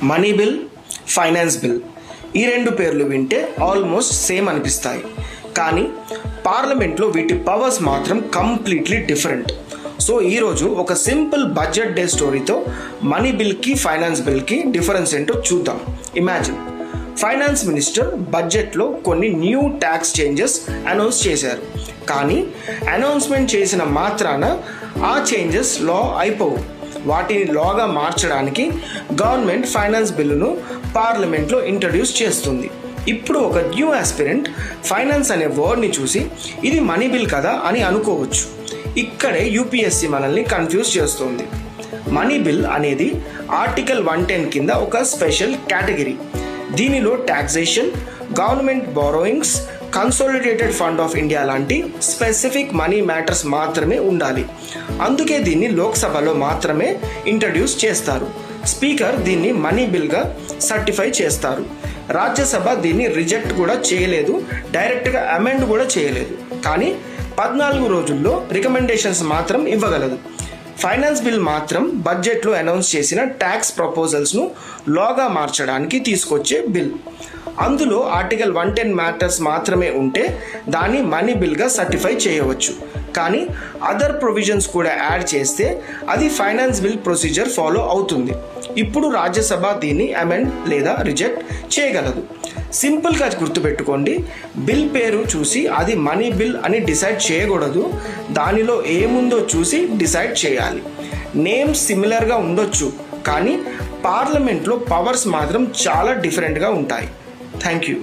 Money bill, finance bill ఈ రెండు పేర్లు వింటే ఆల్మోస్ట్ సేమ్ అనిపిస్తాయి. కానీ పార్లమెంట్లో వీటి పవర్స్ మాత్రం కంప్లీట్లీ డిఫరెంట్. సో ఈరోజు ఒక సింపుల్ బడ్జెట్ డే స్టోరీతో మనీ బిల్కి ఫైనాన్స్ బిల్కి డిఫరెన్స్ ఏంటో చూద్దాం. ఇమాజిన్, ఫైనాన్స్ మినిస్టర్ బడ్జెట్లో కొన్ని న్యూ ట్యాక్స్ చేంజెస్ అనౌన్స్ చేశారు. కానీ అనౌన్స్మెంట్ చేసిన మాత్రాన ఆ చేంజెస్ లా అయిపోవు. వాటిని లాగా మార్చడానికి గవర్నమెంట్ ఫైనాన్స్ బిల్లును పార్లమెంట్లో ఇంట్రడ్యూస్ చేస్తుంది. ఇప్పుడు ఒక న్యూ ఆస్పిరెంట్ ఫైనాన్స్ అనే వర్డ్ని చూసి ఇది మనీ బిల్ కదా అని అనుకోవచ్చు. ఇక్కడే యూపీఎస్సీ మనల్ని కన్ఫ్యూజ్ చేస్తుంది. మనీ బిల్ అనేది ఆర్టికల్ 110 కింద ఒక స్పెషల్ కేటగిరీ. దీనిలో taxation, government borrowings, consolidated fund of India లాంటి స్పెసిఫిక్ మనీ మ్యాటర్స్ మాత్రమే ఉండాలి. అందుకే దీన్ని లోక్సభలో మాత్రమే ఇంట్రడ్యూస్ చేస్తారు. స్పీకర్ దీన్ని మనీ బిల్గా సర్టిఫై చేస్తారు. రాజ్యసభ దీన్ని రిజెక్ట్ కూడా చేయలేదు, డైరెక్ట్గా అమెండ్ కూడా చేయలేదు. కానీ 14 రోజుల్లో రికమెండేషన్స్ మాత్రం ఇవ్వగలదు. ఫైనాన్స్ బిల్ మాత్రం బడ్జెట్లో అనౌన్స్ చేసిన ట్యాక్స్ ప్రపోజల్స్ను లాగా మార్చడానికి తీసుకొచ్చే బిల్. అందులో ఆర్టికల్ 110 మ్యాటర్స్ మాత్రమే ఉంటే దాన్ని మనీ బిల్గా సర్టిఫై చేయవచ్చు. కానీ అదర్ ప్రొవిజన్స్ కూడా యాడ్ చేస్తే అది ఫైనాన్స్ బిల్ ప్రొసీజర్ ఫాలో అవుతుంది. ఇప్పుడు రాజ్యసభ దీన్ని అమెండ్ లేదా రిజెక్ట్ చేయగలదు. సింపుల్గా గుర్తుపెట్టుకోండి, బిల్ పేరు చూసి అది మనీ బిల్ అని డిసైడ్ చేయకూడదు. దానిలో ఏముందో చూసి డిసైడ్ చేయాలి. నేమ్స్ సిమిలర్గా ఉండొచ్చు, కానీ పార్లమెంట్లో పవర్స్ మాత్రం చాలా డిఫరెంట్గా ఉంటాయి. Thank you.